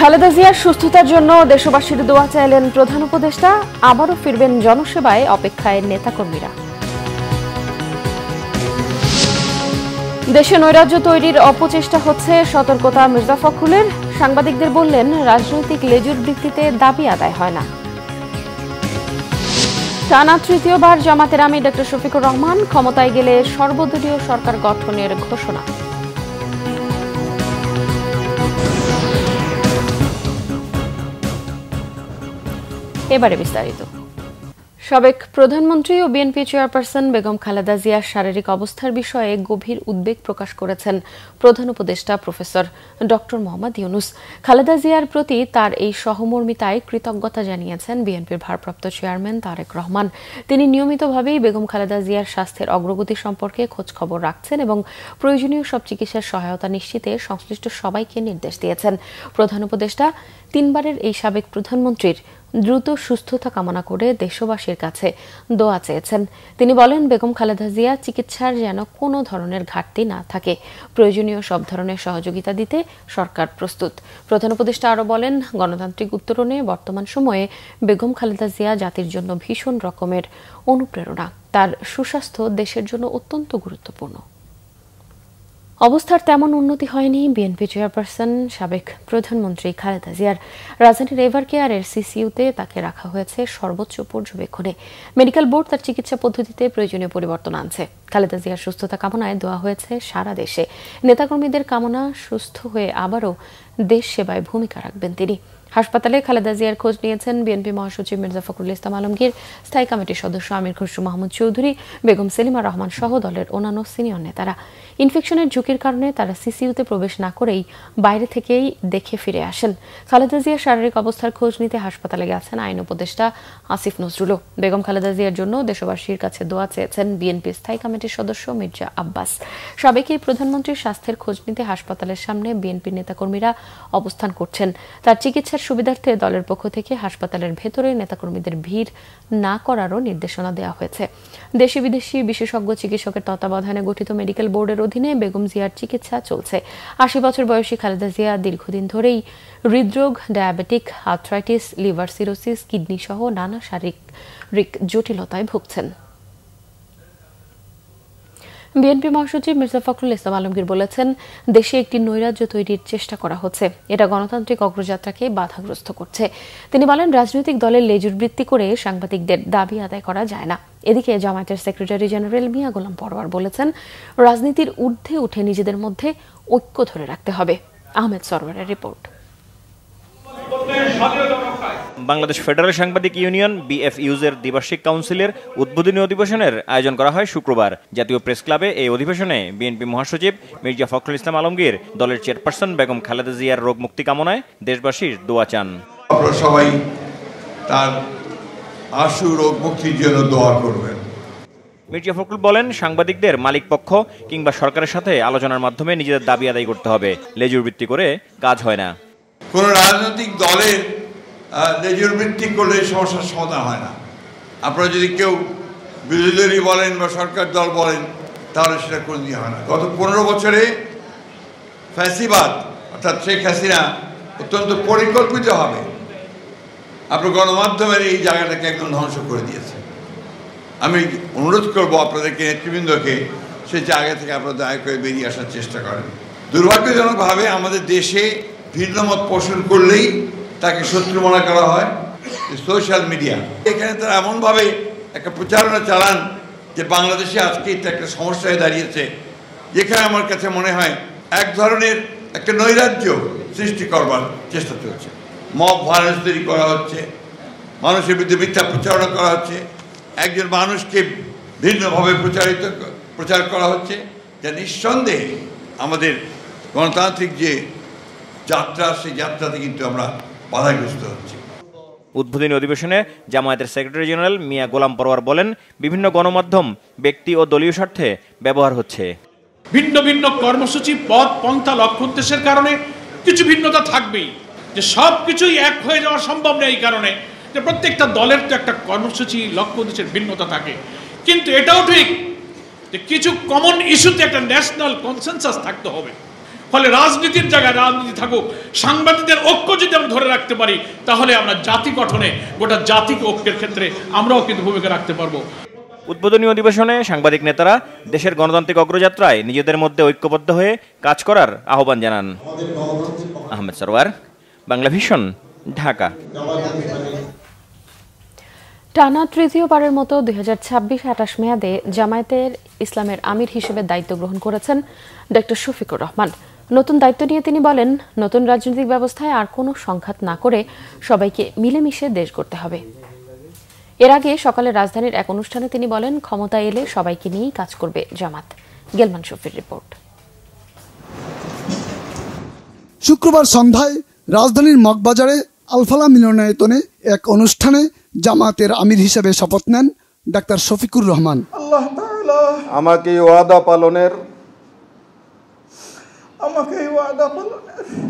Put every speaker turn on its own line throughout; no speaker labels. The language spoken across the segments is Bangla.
খালেদা জিয়ার সুস্থতার জন্য দেশবাসীর দোয়া চাইলেন প্রধান উপদেষ্টা। আবারও ফিরবেন জনসেবায়, অপেক্ষায় নেতাকর্মীরা। দেশে নৈরাজ্য তৈরির অপচেষ্টা হচ্ছে, সতর্কতা মির্জা ফখরুলের। সাংবাদিকদের বললেন, রাজনৈতিক লেজুর ভিত্তিতে দাবি আদায় হয় না। টানা তৃতীয়বার জামাতের আমির ডক্টর শফিকুর রহমান ক্ষমতায় গেলে সর্বদলীয় সরকার গঠনের ঘোষণা। এবারে বিস্তারিত। সাবেক প্রধানমন্ত্রী ও বিএনপি চেয়ারপারসন বেগম খালেদা জিয়ার শারীরিক অবস্থার বিষয়ে গভীর উদ্বেগ প্রকাশ করেছেন প্রধান উপদেষ্টা প্রফেসর ডক্টর মোহাম্মদ ইউনুস। খালেদা জিয়ার প্রতি তার এই সহমর্মিতায় কৃতজ্ঞতা জানিয়েছেন বিএনপির ভারপ্রাপ্ত চেয়ারম্যান তারেক রহমান। তিনি নিয়মিতভাবেই বেগম খালেদা জিয়ার স্বাস্থ্যের অগ্রগতি সম্পর্কে খোঁজখবর রাখছেন এবং প্রয়োজনীয় সব চিকিৎসার সহায়তা নিশ্চিতে সংশ্লিষ্ট সবাইকে নির্দেশ দিয়েছেন। প্রধান উপদেষ্টা তিনবারের এই সাবেক প্রধানমন্ত্রীর দ্রুত সুস্থতা কামনা করে দেশবাসীর কাছে দোয়া চেয়েছেন। তিনি বলেন, বেগম খালেদা জিয়া চিকিৎসার যেন কোনো ধরনের ঘাটতি না থাকে, প্রয়োজনীয় সব ধরনের সহযোগিতা দিতে সরকার প্রস্তুত। প্রধান উপদেষ্টা আরও বলেন, গণতান্ত্রিক উত্তরণে বর্তমান সময়ে বেগম খালেদা জিয়া জাতির জন্য ভীষণ রকমের অনুপ্রেরণা। তার সুস্বাস্থ্য দেশের জন্য অত্যন্ত গুরুত্বপূর্ণ। অবস্থার তেমন উন্নতি হয়নি বিএনপি চেয়ারপারসন সাবেক প্রধানমন্ত্রী খালেদা জিয়ার। রাজধানীর এভার কেয়ারের সিসিইউতে তাকে রাখা হয়েছে সর্বোচ্চ পর্যবেক্ষণে। মেডিকেল বোর্ড তার চিকিৎসা পদ্ধতিতে প্রয়োজনীয় পরিবর্তন আনছে। খালেদা জিয়ার সুস্থতা কামনায় দোয়া হয়েছে সারা দেশে। নেতাকর্মীদের কামনা, সুস্থ হয়ে আবারও দেশ সেবায় ভূমিকা রাখবেন তিনি। হাসপাতালে খালেদা জিয়ার খোঁজ নিয়েছেন বিএনপি মহাসচিব মির্জা ফখরুল ইসলাম আলমগীর, স্থায়ী কমিটির সদস্য আমির খসরু মাহমুদ চৌধুরী, বেগম সেলিমা রহমান সহ দলের অন্যান্য সিনিয়র নেতারা। ইনফেকশনের ঝুঁকির কারণে তারা সিসিইউতে প্রবেশ না করেই বাইরে থেকেই দেখে ফিরে আসেন। খালেদা জিয়ার শারীরিক অবস্থার খোঁজ নিতে হাসপাতালে গেছেন আইন উপদেষ্টা আসিফ নজরুলও। বেগম খালেদা জিয়ার জন্য দেশবাসীর কাছে দোয়া চেয়েছেন বিএনপির স্থায়ী কমিটির সদস্য মির্জা আব্বাস। সাবেক এই প্রধানমন্ত্রীর স্বাস্থ্যের খোঁজ নিতে হাসপাতালের সামনে বিএনপির নেতাকর্মীরা অবস্থান করছেন। তার চিকিৎসার সুবিধার্থে দলের পক্ষ থেকে হাসপাতালের ভেতরে নেতাকর্মীদের ভিড় না করারও নির্দেশনা দেওয়া হয়েছে। দেশি বিদেশি বিশেষজ্ঞ চিকিৎসকের তত্ত্বাবধানে গঠিত মেডিকেল বোর্ডের অধীনে বেগম জিয়ার চিকিৎসা চলছে। ৮০ বছর বয়সী খালেদা জিয়া দীর্ঘদিন ধরেই হৃদরোগ, diabetic, arthritis, liver cirrhosis, kidney সহ নানা শারীরিক জটিলতায় ভুগছেন। বিএনপি মহাসচিব মির্জা ফখরুল ইসলাম আলমগীর বলেছেন, দেশে একটি নৈরাজ্য তৈরির চেষ্টা করা হচ্ছে। এটা গণতান্ত্রিক অগ্রযাত্রাকে বাধাগ্রস্ত করছে। তিনি বলেন, রাজনৈতিক দলের লেজুর বৃত্তি করে সাংবাদিকদের দাবি আদায় করা যায় না। এদিকে জামায়াতের সেক্রেটারি জেনারেল মিয়া গোলাম পরোয়ার বলেছেন, রাজনীতির ঊর্ধ্বে উঠে নিজেদের মধ্যে ঐক্য ধরে রাখতে হবে। আহমেদ সরওয়ারের রিপোর্ট।
বাংলাদেশ ফেডারেল সাংবাদিক ইউনিয়ন বিএফইউজের দ্বিবার্ষিক কাউন্সিলের উদ্বোধনী অধিবেশনের আয়োজন করা হয় শুক্রবার। জাতীয় প্রেস ক্লাবে এই অধিবেশনে বিএনপি মহাসচিব মির্জা ফখরুল ইসলাম আলমগীর দলের চেয়ারপারসন বেগম খালেদা জিয়ার রোগ মুক্তি কামনায় দেশবাসীর দোয়া চান।
আপনারা সবাই তার আশু রোগ মুক্তির জন্য দোয়া করবেন।
মির্জা ফখরুল বলেন, সাংবাদিকদের মালিক পক্ষ কিংবা সরকারের সাথে আলোচনার মাধ্যমে নিজেদের দাবি আদায় করতে হবে। লেজুর বৃত্তি করে কাজ হয় না।
কোন রাজনৈতিক দলের লেজুর বৃত্তি করলে সমস্যার সমাধান হয় না। আপনারা যদি কেউ বিরোধী দলই বলেন বা সরকার দল বলেন, তাহলে সেটা কোনোদিন হয় না। গত 15 বছরে ফ্যাসিবাদ অর্থাৎ শেখ হাসিনা অত্যন্ত পরিকল্পিতভাবে আপনার গণমাধ্যমের এই জায়গাটাকে একদম ধ্বংস করে দিয়েছে। আমি অনুরোধ করবো আপনাদেরকে, নেতৃবৃন্দকে, সে জায়গা থেকে আপনারা দয়া করে বেরিয়ে আসার চেষ্টা করেন। দুর্ভাগ্যজনকভাবে আমাদের দেশে ভিন্ন মত পোষণ করলেই তাকে শত্রু মনে করা হয়। সোশ্যাল মিডিয়া এখানে তারা এমনভাবে একটা প্রচারণা চালান যে বাংলাদেশে আজকে এটা একটা সমস্যায় দাঁড়িয়েছে, যেখানে আমার কাছে মনে হয় এক ধরনের একটা নৈরাজ্য সৃষ্টি করবার চেষ্টা চলছে। মব ভায়োলেন্স তৈরি করা হচ্ছে, মানুষের বিরুদ্ধে মিথ্যা প্রচারণা করা হচ্ছে, একজন মানুষকে ভিন্নভাবে প্রচার করা হচ্ছে, যা নিঃসন্দেহে আমাদের গণতান্ত্রিক যে যাত্রা, সেই যাত্রাতে কিন্তু আমরা বাধাগ্রস্ত হচ্ছি।
উদ্বোধনী অধিবেশনে জামায়াতের সেক্রেটারি জেনারেল মিয়া গোলাম পরোয়ার বলেন, বিভিন্ন গণমাধ্যম ব্যক্তি ও দলীয় স্বার্থে ব্যবহার হচ্ছে।
ভিন্ন ভিন্ন কর্মসূচি, পথ, পন্থা, লক্ষ্য উদ্দেশ্যের কারণে কিছু ভিন্নতা থাকবেই। যে সব কিছুই এক হয়ে যাওয়া সম্ভব নেই, এই কারণে যে প্রত্যেকটা দলের তো একটা কর্মসূচি, লক্ষ্য উদ্দেশ্যের ভিন্নতা থাকে। কিন্তু এটাও ঠিক যে কিছু কমন ইস্যুতে একটা ন্যাশনাল কনসেনসাস থাকতে হবে। ফলে রাজনীতির জায়গায় রাজনীতি থাকুক, সাংবাদিকদের ঐক্য যদি আমরা ধরে রাখতে পারি, তাহলে আমরা জাতি গঠনে গোটা জাতিকে ঐক্যের ক্ষেত্রে আমরাও কিন্তু ভূমিকা রাখতে পারবো।
উদ্বোধনী অধিবেশনে সাংবাদিক নেতারা দেশের গণতান্ত্রিক অগ্রযাত্রায় নিজেদের মধ্যে ঐক্যবদ্ধ হয়ে কাজ করার আহ্বান জানান। আহমেদ সরওয়ার, বাংলা ভিশন, ঢাকা।
টানা তৃতীয়বারের মতো 2026-28 মেয়াদে জামায়াতের ইসলামের আমির হিসেবে দায়িত্ব গ্রহণ করেছেন ডক্টর শফিকুর রহমান। নতুন দায়িত্ব নিয়ে তিনি বলেন, নতুন রাজনৈতিক ব্যবস্থায় আর কোনো সংঘাত না করে সবাইকে মিলেমিশে দেশ গড়তে হবে। এর আগে সকালে রাজধানীর এক অনুষ্ঠানে তিনি বলেন, ক্ষমতায় এলে সবাইকে নিয়েই কাজ করবে জামাত। গেলমান শফির রিপোর্ট।
শুক্রবার সন্ধ্যায় রাজধানীর মগবাজারে আলফালা মিলনায়তনে এক অনুষ্ঠানে জামাতের আমির হিসেবে শপথ নেন ডাক্তার শফিকুর রহমান।
আল্লাহ তাআলা আমাকে ওয়াদা পালনের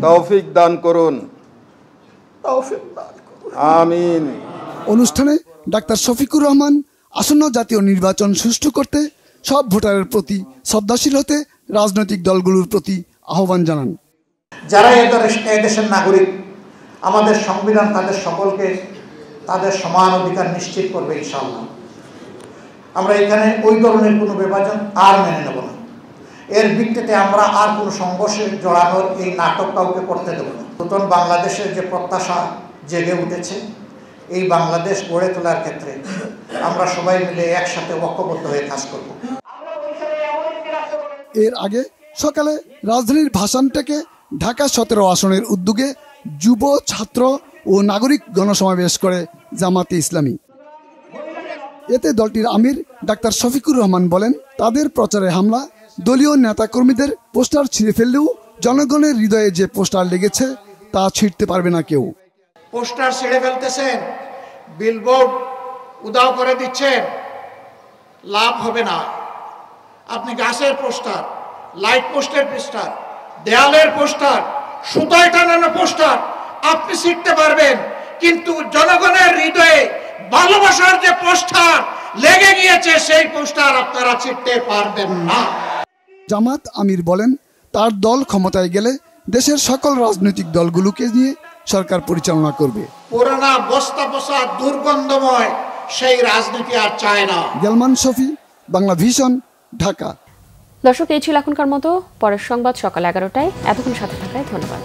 তৌফিক দান করুন। আমিন।
অনুষ্ঠানে ডাক্তার শফিকুর রহমান আসন্ন জাতীয় নির্বাচন সুষ্ঠু করতে সব ভোটারের প্রতি শ্রদ্ধাশীল হতে রাজনৈতিক দলগুলোর প্রতি আহ্বান জানান।
যারা এদেশের নাগরিক, আমাদের সংবিধান তাদের সকলকে তাদের সমান অধিকার নিশ্চিত করবে ইনশাআল্লাহ। আমরা এখানে ওই ধরনের কোনো বিভাজন আর মেনে নেব না। এর ভিত্তিতে আমরা আর কোনো সংঘর্ষে জড়ানোর এই নাটক কাউকে করতে দেব না। নতুন বাংলাদেশের যে প্রত্যাশা জেগে উঠেছে, এই বাংলাদেশ গড়ে তোলার ক্ষেত্রে আমরা সবাই মিলে একসাথে ঐক্যবদ্ধ হয়ে কাজ করব।
এর আগে সকালে রাজধানীর ভাসান থেকে ঢাকা 17 আসনের উদ্যোগে যুব, ছাত্র ও নাগরিক গণসমাবেশ করে জামাতে ইসলামী। এতে দলটির আমির ডাক্তার শফিকুর রহমান বলেন, তাদের প্রচারে হামলা, দলীয় নেতাকর্মীদের পোস্টার ছিঁড়ে ফেললেও জনগণের হৃদয়ে যে পোস্টার লেগেছে তা ছিঁড়তে পারবে না কেউ।
পোস্টার ছিঁড়ে ফেলতেছেন, বিলবোর্ড উদাও করে দিচ্ছেন, লাভ হবে না। আপনি গাছের পোস্টার, লাইট পোস্টের পোস্টার, দেয়ালের পোস্টার, সুতায় টানানো পোস্টার আপনি ছিঁড়তে পারবেন, কিন্তু জনগণের হৃদয়ে ভালোবাসার যে পোস্টার লেগে গিয়েছে সেই পোস্টার আপনারা ছিঁড়তে পারবেন না।
জামাত আমির বলেন, তার দল ক্ষমতায় গেলে দেশের সকল রাজনৈতিক দলগুলোকে নিয়ে সরকার পরিচালনা করবে।
পুরানা বস্তা বসা দুর্গন্ধময় সেই রাজনীতি আর চায় না।
গেলমান শফি, বাংলা ভিশন, ঢাকা।
দর্শক, এই ছিল এখনকার মতো। পরের সংবাদ সকাল 11টায়। এতক্ষণ সাথে থাকায় ধন্যবাদ।